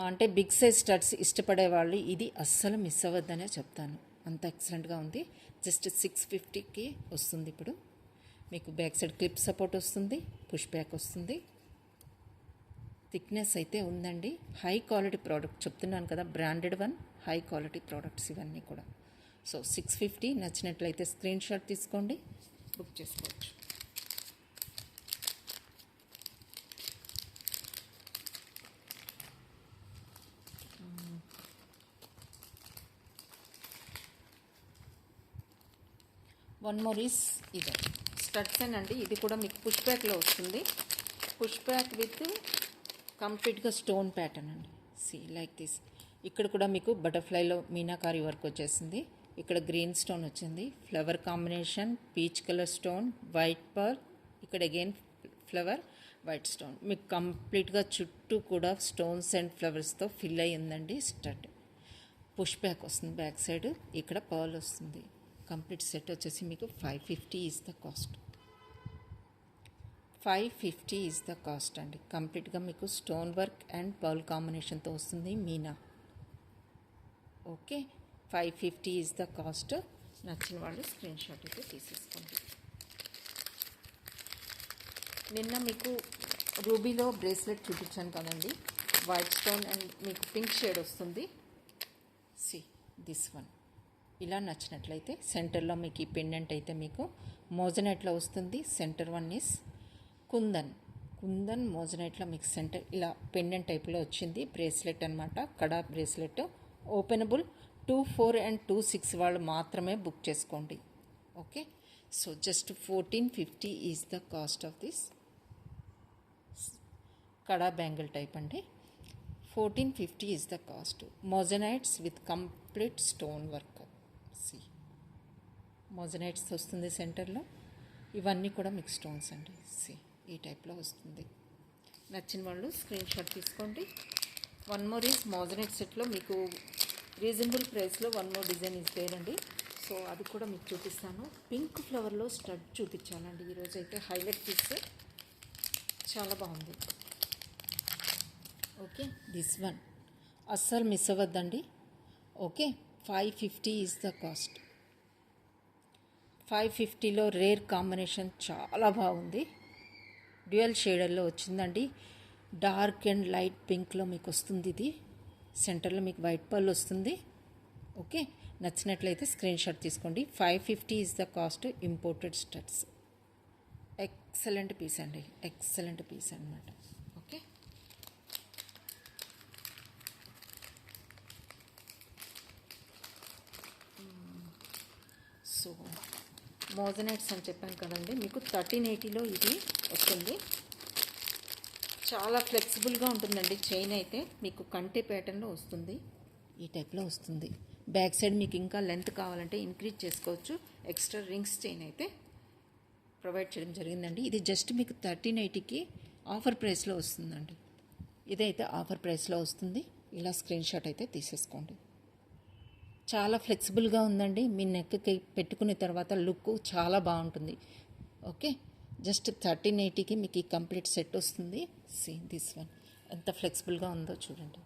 అంటే బిగ్ సైజ్ స్టడ్స్ ఇష్టపడే వాళ్ళు ఇది అస్సలు మిస్ అవ్వద్దనే చెప్తాను, అంత ఎక్సలెంట్గా ఉంది. జస్ట్ 650కి వస్తుంది. ఇప్పుడు మీకు బ్యాక్ సైడ్ క్లిప్ సపోర్ట్ వస్తుంది, పుష్ బ్యాక్ వస్తుంది. థిక్నెస్ అయితే ఉందండి. హై క్వాలిటీ ప్రోడక్ట్ చెప్తున్నాను కదా, branded one, high quality products ఇవన్నీ కూడా. సో 650. నచ్చినట్లయితే స్క్రీన్ షాట్ తీసుకోండి, బుక్ చేసుకోవచ్చు. వన్ మోర్ ఈస్ ఇది స్టడ్స్ అండి. ఇది కూడా మీకు పుష్ బ్యాక్లో వస్తుంది. పుష్ బ్యాక్ విత్ కంప్లీట్గా స్టోన్ ప్యాటర్న్ అండి. C like this. ఇక్కడ కూడా మీకు బటర్ఫ్లైలో మీనాకారి వర్క్ వచ్చేసింది. ఇక్కడ గ్రీన్ స్టోన్ వచ్చింది, flower combination, peach colour stone, white pearl, ఇక్కడ అగైన్ ఫ్లవర్, వైట్ స్టోన్. మీకు కంప్లీట్గా చుట్టూ కూడా స్టోన్స్ అండ్ ఫ్లవర్స్తో ఫిల్ అయ్యి ఉందండి స్టడ్. పుష్ బ్యాక్ వస్తుంది బ్యాక్ సైడ్, ఇక్కడ పర్ల్ వస్తుంది. కంప్లీట్ సెట్ వచ్చేసి మీకు 550 is the cost. 550 is the cost అండి. కంప్లీట్గా మీకు స్టోన్ వర్క్ అండ్ పర్ల్ కాంబినేషన్తో వస్తుంది Meena. Okay, 550 is the cost. నచ్చిన వాళ్ళు స్క్రీన్ షాట్ అయితే తీసేసుకోండి. నిన్న మీకు రూబీలో బ్రేస్లెట్ చూపించాను కదండి, వైట్ స్టోన్ అండ్ మీకు పింక్ షేడ్ వస్తుంది. See this one. ఇలా నచ్చినట్లయితే సెంటర్లో మీకు ఈ పెండెంట్ అయితే మీకు మోజనైట్లో వస్తుంది. సెంటర్ వన్ ఈస్ కుందన్ మోజనైట్లో మీకు సెంటర్ ఇలా పెండెంట్ టైప్లో వచ్చింది. బ్రేస్లెట్ అనమాట, కడా బ్రేస్లెట్. ఓపెనబుల్ 24 and 26 వాళ్ళు మాత్రమే బుక్ చేసుకోండి. Okay, so just 1450 is the cost of this. Kada bangle type అండి. 1450 is the cost. Moissanites with complete stone work. సి మోజనైట్స్ వస్తుంది సెంటర్లో. ఇవన్నీ కూడా మీకు స్టోన్స్ అండి. సి ఈ టైప్లో వస్తుంది. నచ్చిన వాళ్ళు స్క్రీన్ షాట్ తీసుకోండి. వన్ మోర్ ఈజ్ మోజనైట్ సెట్లో మీకు రీజనబుల్ ప్రైస్లో one more design is there అండి. సో అది కూడా మీకు చూపిస్తాను. పింక్ ఫ్లవర్లో స్టడ్ చూపించాలండి ఈరోజు అయితే. హైలైట్ పీస్ చాలా బాగుంది. ఓకే, దిస్ వన్ అస్సలు మిస్ అవ్వద్దండి. Okay, 550 is the cost. 550లో రేర్ కాంబినేషన్ చాలా బాగుంది. డ్యూయల్ షేడర్లో వచ్చిందండి. డార్క్ అండ్ లైట్ పింక్లో మీకు వస్తుంది. ఇది సెంటర్లో మీకు వైట్ పర్ల్ వస్తుంది. ఓకే, నచ్చినట్లయితే స్క్రీన్ షాట్ తీసుకోండి. 550 is the cost. Imported studs. Excellent piece అండి, ఎక్సలెంట్ పీస్ అనమాట. ఓకే, సో మోజనైట్స్ అని చెప్పాను కదండి, మీకు 1380లో ఇది వస్తుంది. చాలా ఫ్లెక్సిబుల్గా ఉంటుందండి. చైన్ అయితే మీకు కంటే ప్యాటర్న్లో వస్తుంది. ఈ టైప్లో వస్తుంది. బ్యాక్ సైడ్ మీకు ఇంకా లెంత్ కావాలంటే ఇంక్రీజ్ చేసుకోవచ్చు. ఎక్స్ట్రా రింగ్స్ చైన్ అయితే ప్రొవైడ్ చేయడం జరిగిందండి. ఇది జస్ట్ మీకు 1380కి ఆఫర్ ప్రైస్లో వస్తుందండి. ఇదైతే ఆఫర్ ప్రైస్లో వస్తుంది. ఇలా స్క్రీన్ షాట్ అయితే తీసేసుకోండి. చాలా ఫ్లెక్సిబుల్గా ఉందండి. మీ నెక్కి పెట్టుకున్న తర్వాత లుక్ చాలా బాగుంటుంది. ఓకే, జస్ట్ 1380కి మీకు ఈ కంప్లీట్ సెట్ వస్తుంది. సీ దిస్ వన్ ఎంత ఫ్లెక్సిబుల్గా ఉందో చూడండి.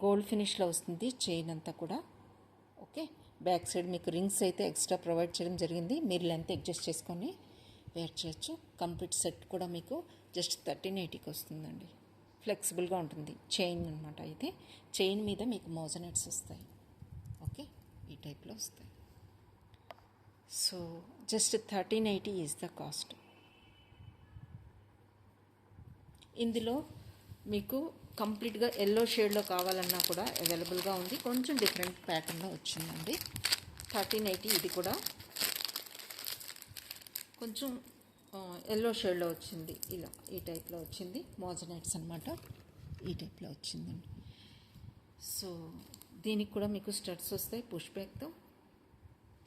గోల్డ్ ఫినిష్లో వస్తుంది చైన్ అంతా కూడా. ఓకే, బ్యాక్ సైడ్ మీకు రింగ్స్ అయితే ఎక్స్ట్రా ప్రొవైడ్ చేయడం జరిగింది. మీరు లెంత్ అడ్జస్ట్ చేసుకొని వేర్ చేయొచ్చు. కంప్లీట్ సెట్ కూడా మీకు జస్ట్ 1380కి వస్తుందండి. ఫ్లెక్సిబుల్గా ఉంటుంది చైన్ అనమాట. అయితే చైన్ మీద మీకు మోజనైట్స్ వస్తాయి. ఓకే, ఈ టైప్లో వస్తాయి. So just 1380 is the cost. ఇందులో మీకు కంప్లీట్గా ఎల్లో షేడ్లో కావాలన్నా కూడా అవైలబుల్గా ఉంది. కొంచెం డిఫరెంట్ ప్యాటర్న్లో వచ్చిందండి. 1380 ఇది కూడా కొంచెం ఎల్లో షేడ్లో వచ్చింది. ఇలా ఈ టైప్లో వచ్చింది. మోజనైట్స్ అనమాట. ఈ టైప్లో వచ్చిందండి. సో దీనికి కూడా మీకు స్టడ్స్ వస్తాయి పుష్ బ్యాక్తో.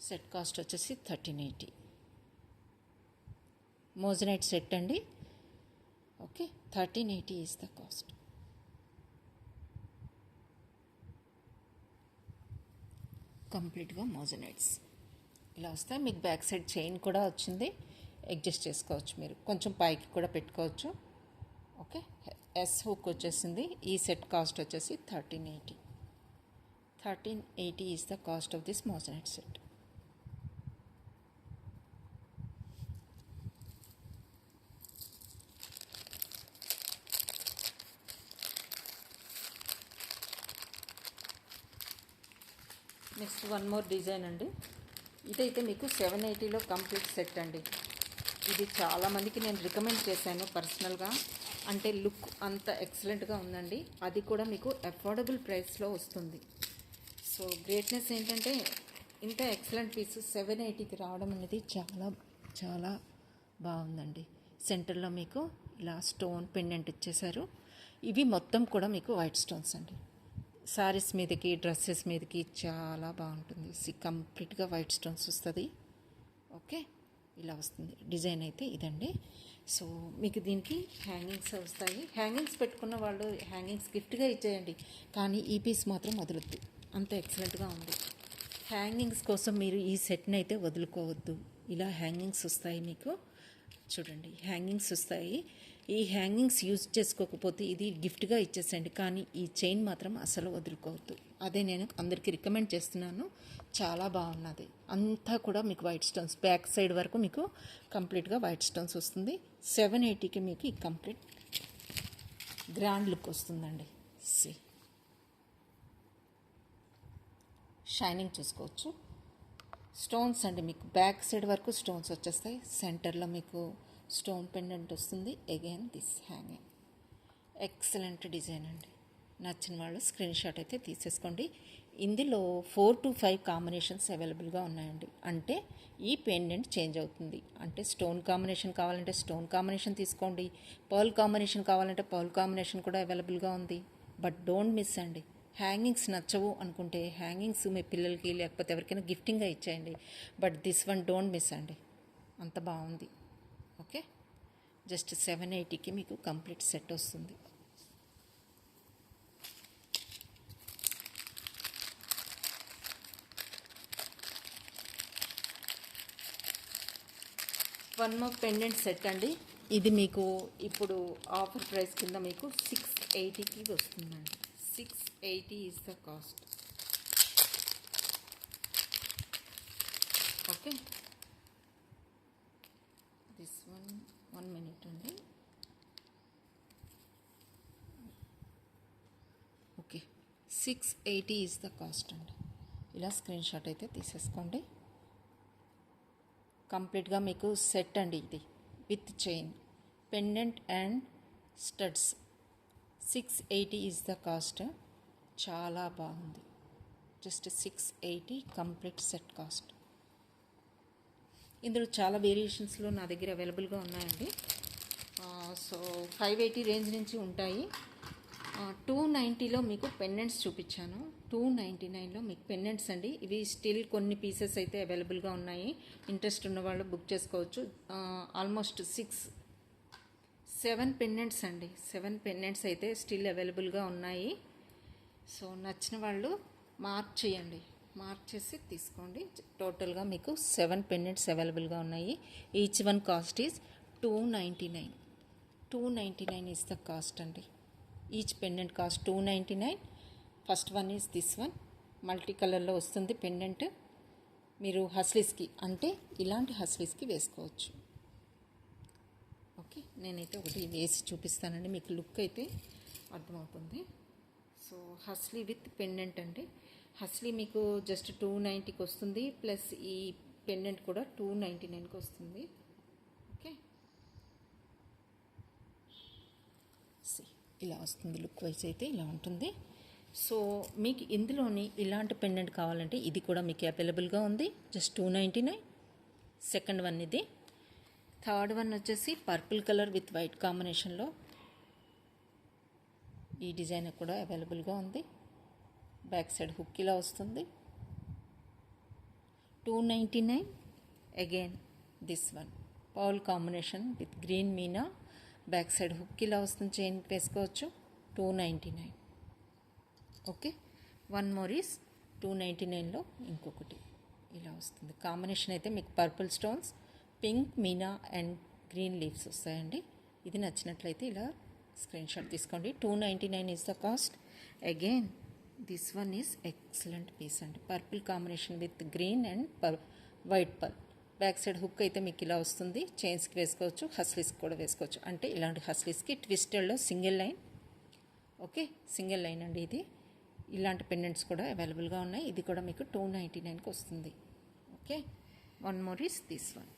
సెట్ కాస్ట్ వచ్చేసి 1380. మోజనైట్ సెట్ అండి. Okay, 1380 is the cost. కంప్లీట్గా మోజనైట్స్ ఇలా వస్తాయి. మీకు బ్యాక్ సైడ్ చైన్ కూడా వచ్చింది. అడ్జస్ట్ చేసుకోవచ్చు. మీరు కొంచెం పైకి కూడా పెట్టుకోవచ్చు. ఓకే, ఎస్ హుక్ వచ్చేసింది. ఈ సెట్ కాస్ట్ వచ్చేసి 1380. 1380 is the cost of this moissanite set. Next one more design అండి. ఇదైతే మీకు 780లో కంప్లీట్ సెట్ అండి. ఇది చాలామందికి నేను రికమెండ్ చేశాను పర్సనల్గా. అంటే లుక్ అంత ఎక్సలెంట్గా ఉందండి. అది కూడా మీకు అఫోర్డబుల్ ప్రైస్లో వస్తుంది. సో గ్రేట్నెస్ ఏంటంటే ఇంత ఎక్సలెంట్ పీస్ 780కి రావడం అనేది చాలా చాలా బాగుందండి. సెంటర్లో మీకు ఇలా స్టోన్ పెండెంట్ ఇచ్చేశారు. ఇవి మొత్తం కూడా మీకు వైట్ స్టోన్స్ అండి. శారీస్ మీదకి డ్రెస్సెస్ మీదకి చాలా బాగుంటుంది. కంప్లీట్గా వైట్ స్టోన్స్ వస్తుంది. ఓకే, ఇలా వస్తుంది. డిజైన్ అయితే ఇదండి. సో మీకు దీనికి హ్యాంగింగ్స్ వస్తాయి. హ్యాంగింగ్స్ పెట్టుకున్న వాళ్ళు హ్యాంగింగ్స్ గిఫ్ట్గా ఇచ్చేయండి. కానీ ఈ పీస్ మాత్రం వదలొద్దు, అంత ఎక్సలెంట్గా ఉంది. హ్యాంగింగ్స్ కోసం మీరు ఈ సెట్ని అయితే వదులుకోవద్దు. ఇలా హ్యాంగింగ్స్ వస్తాయి మీకు. చూడండి, హ్యాంగింగ్స్ వస్తాయి. ఈ హ్యాంగింగ్స్ యూజ్ చేసుకోకపోతే ఇది గిఫ్ట్గా ఇచ్చేసండి. కానీ ఈ చైన్ మాత్రం అసలు వదులుకోవద్దు. అదే నేను అందరికీ రికమెండ్ చేస్తున్నాను. చాలా బాగున్నది. అంతా కూడా మీకు వైట్ స్టోన్స్. బ్యాక్ సైడ్ వరకు మీకు కంప్లీట్గా వైట్ స్టోన్స్ వస్తుంది. 780కి మీకు ఈ కంప్లీట్ గ్రాండ్ లుక్ వస్తుందండి. సి షైనింగ్ చూసుకోవచ్చు. స్టోన్స్ అండి, మీకు బ్యాక్ సైడ్ వరకు స్టోన్స్ వచ్చేస్తాయి. సెంటర్లో మీకు స్టోన్ పెండెంట్ వస్తుంది. Again this hanging. Excellent design అండి. నచ్చిన వాళ్ళు స్క్రీన్ షాట్ అయితే తీసేసుకోండి. ఇందులో 4 to 5 కాంబినేషన్స్ అవైలబుల్గా ఉన్నాయండి. అంటే ఈ పెండెంట్ చేంజ్ అవుతుంది. అంటే స్టోన్ కాంబినేషన్ కావాలంటే స్టోన్ కాంబినేషన్ తీసుకోండి, పర్ల్ కాంబినేషన్ కావాలంటే పర్ల్ కాంబినేషన్ కూడా అవైలబుల్గా ఉంది. బట్ డోంట్ మిస్ అండి. హ్యాంగింగ్స్ నచ్చవు అనుకుంటే హ్యాంగింగ్స్ మీ పిల్లలకి లేకపోతే ఎవరికైనా గిఫ్టింగ్గా ఇచ్చేయండి. But this one don't miss అండి, అంత బాగుంది. ఓకే, జస్ట్ 780కి మీకు కంప్లీట్ సెట్ వస్తుంది. వన్ మోర్ పెండెంట్ సెట్ అండి. ఇది మీకు ఇప్పుడు ఆఫర్ ప్రైస్ కింద మీకు 680కి వస్తుందండి. 680 is the cost. Okay, this one minute అండి. ఓకే, 680 ఈజ్ ద కాస్ట్ అండి. ఇలా స్క్రీన్ షాట్ అయితే తీసేసుకోండి. కంప్లీట్గా మీకు సెట్ అండి ఇది, with chain, pendant and studs. 680 is the cost. చాలా బాగుంది. Just 680 complete set cost. ఇందులో చాలా వేరియేషన్స్లో నా దగ్గర అవైలబుల్గా ఉన్నాయండి. సో 580 రేంజ్ నుంచి ఉంటాయి. 290లో మీకు పెండెంట్స్ చూపించాను. 299లో మీకు పెండెంట్స్ అండి. ఇవి స్టిల్ కొన్ని పీసెస్ అయితే అవైలబుల్గా ఉన్నాయి. ఇంట్రెస్ట్ ఉన్న వాళ్ళు బుక్ చేసుకోవచ్చు. ఆల్మోస్ట్ 7 పెండెంట్స్ అండి. 7 పెండెంట్స్ అయితే స్టిల్ అవైలబుల్గా ఉన్నాయి. సో నచ్చిన వాళ్ళు మార్క్ చేయండి, మార్క్ చేసి తీసుకోండి. టోటల్గా మీకు 7 పెండెంట్స్ అవైలబుల్గా ఉన్నాయి. Each one cost is 299. 299 is the cost అండి. Each pendant cost 299. First one is this one. Multi కలర్లో వస్తుంది పెండెంట్. మీరు హస్లీస్కి అంటే ఇలాంటి హస్లీస్కి వేసుకోవచ్చు. ఓకే, నేనైతే ఒకటి వేసి చూపిస్తానండి, మీకు లుక్ అయితే అర్థమవుతుంది. సో హస్లీ విత్ పెండెంట్ అండి. హస్లీ మీకు జస్ట్ 290కి వస్తుంది, ప్లస్ ఈ పెండెంట్ కూడా 299కి వస్తుంది. ఓకే, ఇలా వస్తుంది. లుక్ వైజ్ అయితే ఇలా ఉంటుంది. సో మీకు ఇందులోని ఇలాంటి పెండెంట్ కావాలంటే ఇది కూడా మీకు అవైలబుల్గా ఉంది. జస్ట్ 299. సెకండ్ వన్ ఇది. థర్డ్ వన్ వచ్చేసి పర్పుల్ కలర్ విత్ వైట్ కాంబినేషన్లో ఈ డిజైన్ కూడా అవైలబుల్గా ఉంది. బ్యాక్ సైడ్ హుక్ ఇలా వస్తుంది. 299. Again this one pearl combination with green మీనా. బ్యాక్ సైడ్ హుక్ ఇలా వస్తుంది, చైన్ వేసుకోవచ్చు. 299. ఓకే, వన్ మోర్ ఈస్ 299లో ఇంకొకటి ఇలా వస్తుంది. కాంబినేషన్ అయితే మీకు పర్పుల్ స్టోన్స్, పింక్ మీనా అండ్ గ్రీన్ లీవ్స్ వస్తాయండి. ఇది నచ్చినట్లయితే ఇలా స్క్రీన్ షాట్ తీసుకోండి. 299 is the cost. Again this one is excellent piece అండి. Purple combination with green and white pearl. Back side hook అయితే మీకు ఇలా వస్తుంది, చైన్స్కి వేసుకోవచ్చు, హస్లీస్కి కూడా వేసుకోవచ్చు. అంటే ఇలాంటి హస్లీస్కి ట్విస్టెడ్లో single line. Okay, single line అండి ఇది. ఇలాంటి పెండెంట్స్ కూడా అవైలబుల్గా ఉన్నాయి. ఇది కూడా మీకు 299కి వస్తుంది. Okay, one more is this one.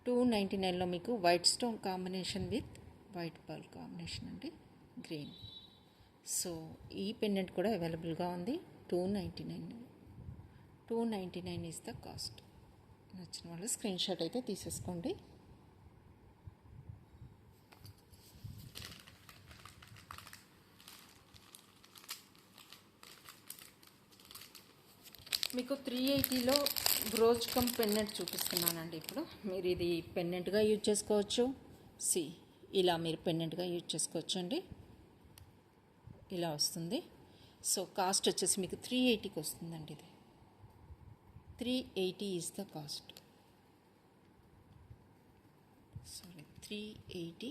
299లో మీకు white stone combination with white pearl combination అండి, గ్రీన్. సో ఈ పెండెంట్ కూడా అవైలబుల్గా ఉంది. 299. 299 ఈజ్ ద కాస్ట్. నచ్చిన వాళ్ళు స్క్రీన్ షాట్ అయితే తీసేసుకోండి. మీకు 380లో బ్రోచ్ కమ్ పెండెంట్ చూపిస్తున్నానండి. ఇప్పుడు మీరు ఇది పెండెంట్గా యూజ్ చేసుకోవచ్చు. ఇలా మీరు పెండెంట్గా యూజ్ చేసుకోవచ్చు అండి. ఇలా వస్తుంది. సో కాస్ట్ వచ్చేసి మీకు 380కి వస్తుందండి. ఇది 380 is the cost. 380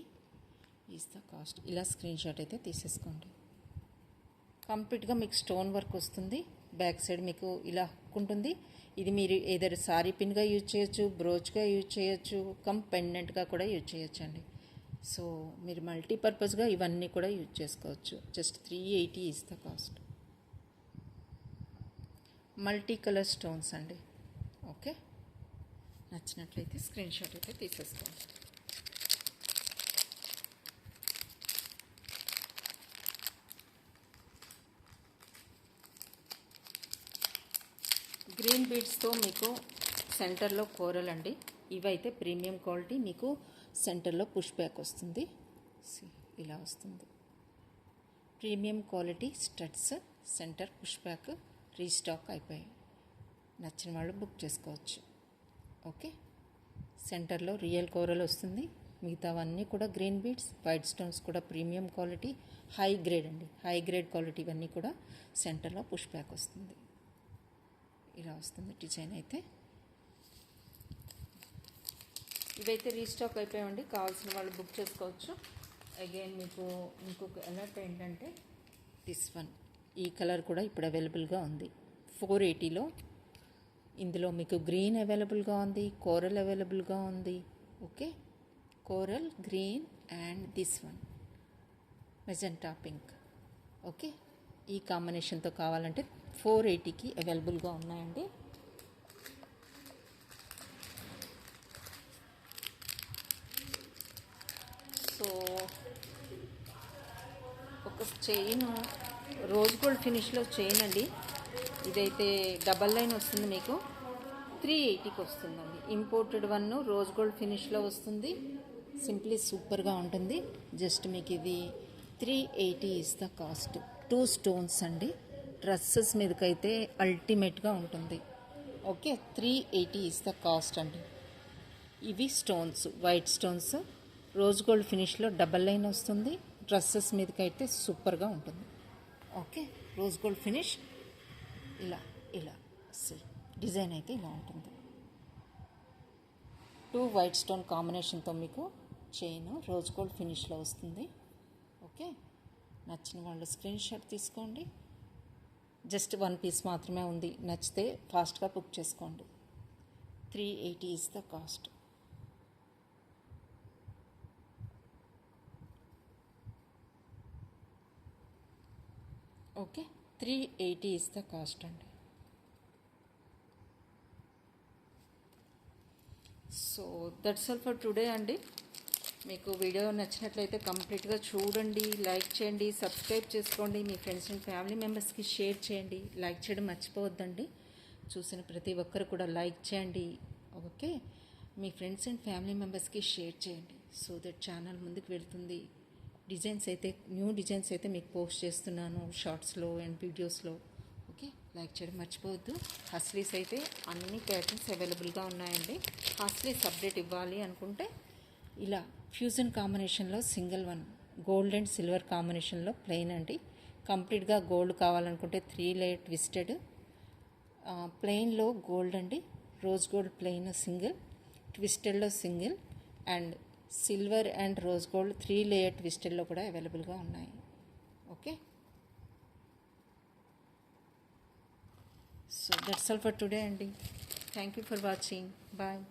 is the cost. ఇలా స్క్రీన్ షాట్ అయితే తీసేసుకోండి. కంప్లీట్గా మీకు స్టోన్ వర్క్ వస్తుంది. బ్యాక్ సైడ్ మీకు ఇలా హుక్ ఉంటుంది. ఇది మీరు ఏదైనా సారీ పిన్గా యూజ్ చేయొచ్చు, బ్రోచ్గా యూజ్ చేయొచ్చు, పెండెంట్గా కూడా యూజ్ చేయొచ్చు అండి. సో మీరు మల్టీపర్పస్గా ఇవన్నీ కూడా యూజ్ చేసుకోవచ్చు. Just 380 is the cost. Multi colour stones అండి. ఓకే, నచ్చినట్లయితే స్క్రీన్ షాట్ అయితే తీసేసుకోండి. గ్రీన్ బీడ్స్తో మీకు సెంటర్లో కోరల్ అండి. ఇవైతే ప్రీమియం క్వాలిటీ, మీకు సెంటర్లో పుష్ బ్యాక్ వస్తుంది. ఇలా వస్తుంది. Premium quality studs, centre push back restock అయిపోయాయి. నచ్చిన వాళ్ళు బుక్ చేసుకోవచ్చు. ఓకే, సెంటర్లో రియల్ కోరల్ వస్తుంది. మిగతావన్నీ కూడా గ్రీన్ బీడ్స్, వైట్ స్టోన్స్ కూడా ప్రీమియం క్వాలిటీ, హై గ్రేడ్ అండి. హై గ్రేడ్ క్వాలిటీ ఇవన్నీ కూడా సెంటర్లో పుష్ బ్యాక్ వస్తుంది. ఇలా వస్తుంది డిజైన్ అయితే. ఇవైతే రీస్టాక్ అయిపోయామండి. కావాల్సిన వాళ్ళు బుక్ చేసుకోవచ్చు. అగైన్ మీకు ఇంకొక అలర్ట్ ఏంటంటే దిస్ వన్, ఈ కలర్ కూడా ఇప్పుడు అవైలబుల్గా ఉంది 480లో. ఇందులో మీకు గ్రీన్ అవైలబుల్గా ఉంది, కోరల్ అవైలబుల్గా ఉంది. Okay, coral, green and this one magenta pink. Okay, ఈ కాంబినేషన్తో కావాలంటే 480కి అవైలబుల్గా ఉన్నాయండి. సో ఒక చైన్ రోజ్ గోల్డ్ ఫినిష్లో చైన్ అండి. ఇదైతే డబల్ లైన్ వస్తుంది, మీకు 380కి వస్తుందండి. ఇంపోర్టెడ్ వన్ రోజ్ గోల్డ్ ఫినిష్లో వస్తుంది. సింప్లీ సూపర్గా ఉంటుంది. జస్ట్ మీకు ఇది 380 ఇస్ ద కాస్ట్. 2 స్టోన్స్ అండి. డ్రెస్సెస్ మీదకైతే అల్టిమేట్గా ఉంటుంది. ఓకే, 380 ఇస్ ద కాస్ట్ అండి. ఇవి stones, white stones, rose gold ఫినిష్లో double line వస్తుంది. డ్రెస్సెస్ మీదకైతే సూపర్గా ఉంటుంది. ఓకే, రోజ్ గోల్డ్ ఫినిష్ ఇలా ఇలా డిజైన్ అయితే ఇలా ఉంటుంది. 2 వైట్ స్టోన్ కాంబినేషన్తో మీకు చైన్ రోజ్ గోల్డ్ ఫినిష్లో వస్తుంది. ఓకే, నచ్చిన వాళ్ళు స్క్రీన్ షాట్ తీసుకోండి. జస్ట్ 1 పీస్ మాత్రమే ఉంది. నచ్చితే ఫాస్ట్గా బుక్ చేసుకోండి. 380 is the cost. Okay, 380 is the cost అండి. So that's all for today అండి. మీకు వీడియో నచ్చినట్లయితే కంప్లీట్గా చూడండి, లైక్ చేయండి, సబ్స్క్రైబ్ చేసుకోండి, మీ ఫ్రెండ్స్ అండ్ ఫ్యామిలీ మెంబర్స్కి షేర్ చేయండి. లైక్ చేయడం మర్చిపోవద్దండి. చూసిన ప్రతి ఒక్కరు కూడా లైక్ చేయండి. Okay, me friends and family మెంబర్స్కి షేర్ చేయండి. సో దట్ ఛానల్ ముందుకు వెళ్తుంది. డిజైన్స్ అయితే న్యూ డిజైన్స్ అయితే మీకు పోస్ట్ చేస్తున్నాను షార్ట్స్లో అండ్ వీడియోస్లో. ఓకే, లైక్ చేయడం మర్చిపోవద్దు. హస్లీస్ అయితే అన్ని ప్యాటర్న్స్ అవైలబుల్గా ఉన్నాయండి. హస్లీస్ అప్డేట్ ఇవ్వాలి అనుకుంటే ఇలా ఫ్యూజన్ కాంబినేషన్లో single one, gold and silver కాంబినేషన్లో ప్లెయిన్ అండి. కంప్లీట్గా గోల్డ్ కావాలనుకుంటే 3 లేయర్ ట్విస్టెడ్, ప్లెయిన్లో గోల్డ్ అండి. రోజ్ గోల్డ్ ప్లెయిన్ సింగిల్, ట్విస్టెడ్లో single, and silver and rose gold 3 layer ట్విస్టెడ్లో కూడా అవైలబుల్గా ఉన్నాయి. Okay, so that's all for today అండి. Thank you for watching. Bye.